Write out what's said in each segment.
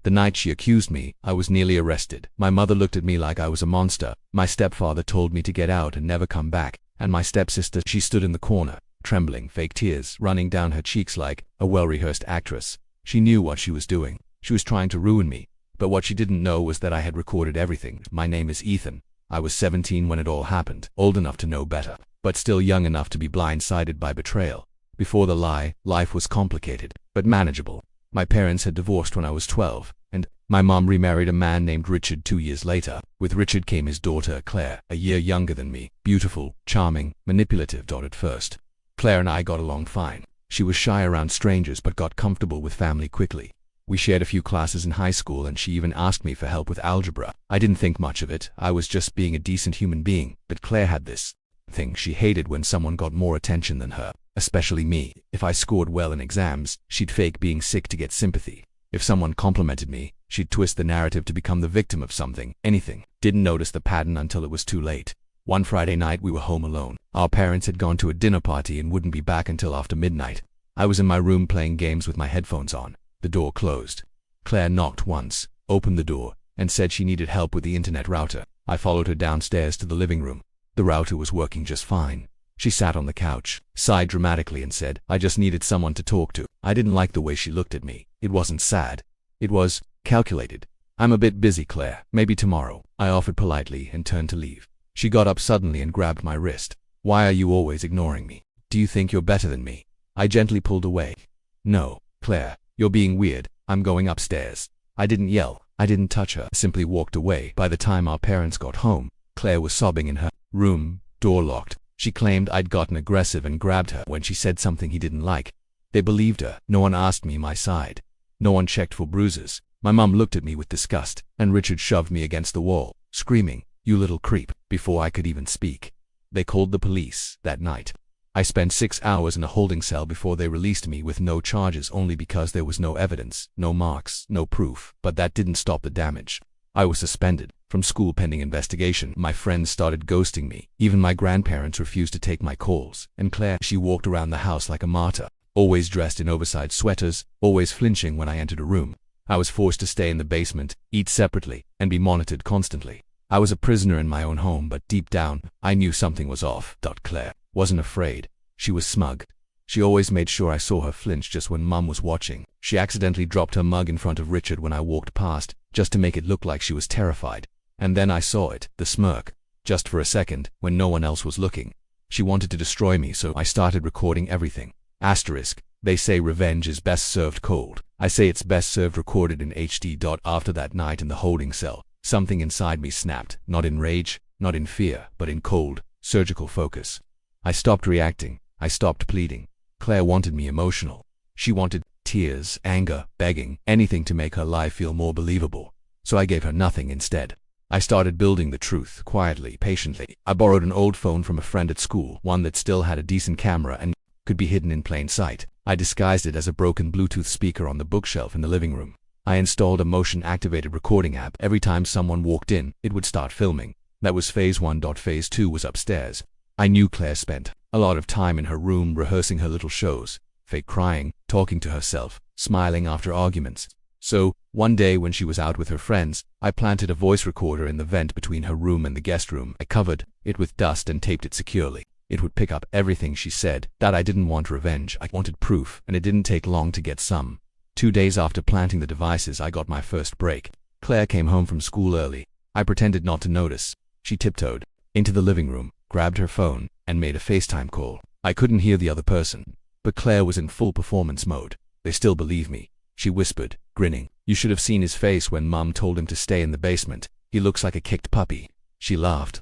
The night she accused me, I was nearly arrested. My mother looked at me like I was a monster. My stepfather told me to get out and never come back. And my stepsister, she stood in the corner, trembling, fake tears running down her cheeks like a well-rehearsed actress. She knew what she was doing. She was trying to ruin me. But what she didn't know was that I had recorded everything. My name is Ethan. I was 17 when it all happened, old enough to know better, but still young enough to be blindsided by betrayal. Before the lie, life was complicated, but manageable. My parents had divorced when I was 12, and my mom remarried a man named Richard 2 years later. With Richard came his daughter, Claire, a year younger than me, beautiful, charming, manipulative at first. Claire and I got along fine. She was shy around strangers but got comfortable with family quickly. We shared a few classes in high school and she even asked me for help with algebra. I didn't think much of it. I was just being a decent human being. But Claire had this thing. She hated when someone got more attention than her, especially me. If I scored well in exams, she'd fake being sick to get sympathy. If someone complimented me, she'd twist the narrative to become the victim of something, anything. Didn't notice the pattern until it was too late. One Friday night we were home alone. Our parents had gone to a dinner party and wouldn't be back until after midnight. I was in my room playing games with my headphones on. The door closed. Claire knocked once, opened the door, and said she needed help with the internet router. I followed her downstairs to the living room. The router was working just fine. She sat on the couch, sighed dramatically and said, "I just needed someone to talk to." I didn't like the way she looked at me. It wasn't sad. It was calculated. "I'm a bit busy, Claire. Maybe tomorrow," I offered politely and turned to leave. She got up suddenly and grabbed my wrist. "Why are you always ignoring me? Do you think you're better than me?" I gently pulled away. "No, Claire. You're being weird. I'm going upstairs." I didn't yell. I didn't touch her. I simply walked away. By the time our parents got home, Claire was sobbing in her room, door locked. She claimed I'd gotten aggressive and grabbed her when she said something he didn't like. They believed her. No one asked me my side. No one checked for bruises. My mom looked at me with disgust, and Richard shoved me against the wall, screaming, "You little creep," before I could even speak. They called the police that night. I spent 6 hours in a holding cell before they released me with no charges, only because there was no evidence, no marks, no proof. But that didn't stop the damage. I was suspended from school pending investigation. My friends started ghosting me. Even my grandparents refused to take my calls. And Claire, she walked around the house like a martyr, always dressed in oversized sweaters, always flinching when I entered a room. I was forced to stay in the basement, eat separately, and be monitored constantly. I was a prisoner in my own home, but deep down, I knew something was off. Claire wasn't afraid. She was smug. She always made sure I saw her flinch just when Mum was watching. She accidentally dropped her mug in front of Richard when I walked past, just to make it look like she was terrified. And then I saw it, the smirk, just for a second, when no one else was looking. She wanted to destroy me, so I started recording everything. Asterisk. They say revenge is best served cold. I say it's best served recorded in HD. After that night in the holding cell, something inside me snapped, not in rage, not in fear, but in cold, surgical focus. I stopped reacting. I stopped pleading. Claire wanted me emotional. She wanted tears, anger, begging, anything to make her lie feel more believable. So I gave her nothing instead. I started building the truth, quietly, patiently. I borrowed an old phone from a friend at school, one that still had a decent camera and could be hidden in plain sight. I disguised it as a broken Bluetooth speaker on the bookshelf in the living room. I installed a motion-activated recording app. Every time someone walked in, it would start filming. That was phase 1. Phase 2 was upstairs. I knew Claire spent a lot of time in her room rehearsing her little shows, fake crying, talking to herself, smiling after arguments. So, one day when she was out with her friends, I planted a voice recorder in the vent between her room and the guest room. I covered it with dust and taped it securely. It would pick up everything she said. That I didn't want revenge, I wanted proof, and it didn't take long to get some. 2 days after planting the devices, I got my first break. Claire came home from school early. I pretended not to notice. She tiptoed into the living room, grabbed her phone, and made a FaceTime call. I couldn't hear the other person, but Claire was in full performance mode. "They still believe me," she whispered, grinning. "You should have seen his face when Mum told him to stay in the basement. He looks like a kicked puppy." She laughed,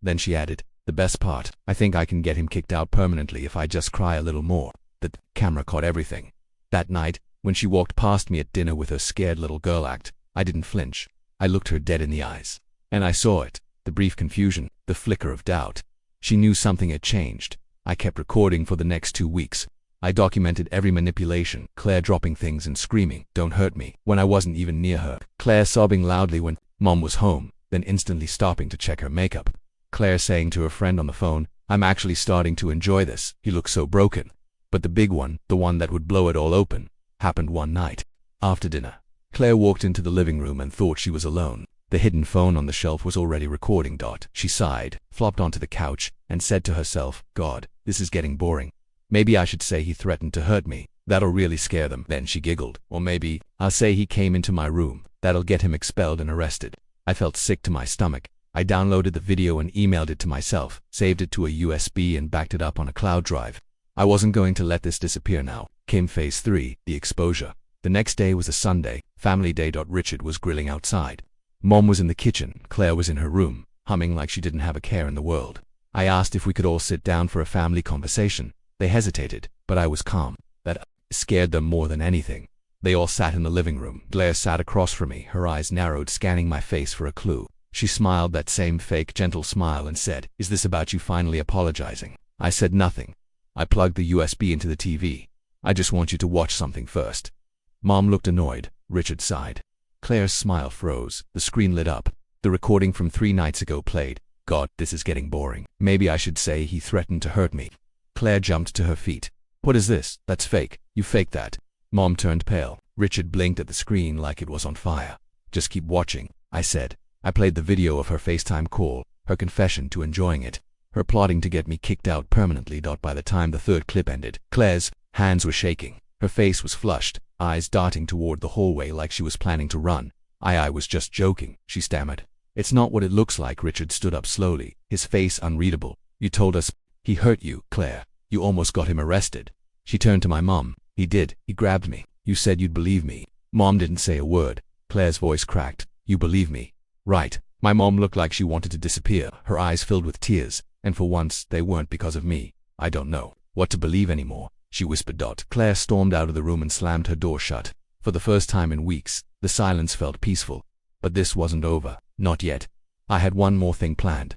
then she added, "The best part, I think I can get him kicked out permanently if I just cry a little more." The camera caught everything. That night, when she walked past me at dinner with her scared little girl act, I didn't flinch. I looked her dead in the eyes. And I saw it, the brief confusion, the flicker of doubt. She knew something had changed. I kept recording for the next 2 weeks. I documented every manipulation, Claire dropping things and screaming, "Don't hurt me," when I wasn't even near her. Claire sobbing loudly when Mom was home, then instantly stopping to check her makeup. Claire saying to her friend on the phone, "I'm actually starting to enjoy this. He looks so broken." But the big one, the one that would blow it all open, happened one night. After dinner, Claire walked into the living room and thought she was alone. The hidden phone on the shelf was already recording. She sighed, flopped onto the couch, and said to herself, God, this is getting boring. Maybe I should say he threatened to hurt me. That'll really scare them. Then she giggled. Or maybe I'll say he came into my room. That'll get him expelled and arrested. I felt sick to my stomach. I downloaded the video and emailed it to myself, saved it to a USB and backed it up on a cloud drive. I wasn't going to let this disappear now. Came phase 3, the exposure. The next day was a Sunday, family day. Richard was grilling outside. Mom was in the kitchen. Claire was in her room, humming like she didn't have a care in the world. I asked if we could all sit down for a family conversation. They hesitated, but I was calm. That scared them more than anything. They all sat in the living room. Claire sat across from me, her eyes narrowed, scanning my face for a clue. She smiled that same fake, gentle smile and said, "Is this about you finally apologizing?" I said nothing. I plugged the USB into the TV. "I just want you to watch something first." Mom looked annoyed. Richard sighed. Claire's smile froze. The screen lit up. The recording from 3 nights ago played. God, this is getting boring. Maybe I should say he threatened to hurt me. Claire jumped to her feet. What is this? That's fake. You faked that. Mom turned pale. Richard blinked at the screen like it was on fire. Just keep watching, I said. I played the video of her FaceTime call, her confession to enjoying it, her plotting to get me kicked out permanently. By the time the third clip ended, Claire's hands were shaking. Her face was flushed, eyes darting toward the hallway like she was planning to run. I was just joking, she stammered. It's not what it looks like. Richard stood up slowly, his face unreadable. You told us he hurt you, Claire. You almost got him arrested. She turned to my mom. He did. He grabbed me. You said you'd believe me. Mom didn't say a word. Claire's voice cracked. You believe me? Right. My mom looked like she wanted to disappear, her eyes filled with tears, and for once they weren't because of me. I don't know what to believe anymore, she whispered. Claire stormed out of the room and slammed her door shut. For the first time in weeks, the silence felt peaceful. But this wasn't over. Not yet. I had one more thing planned.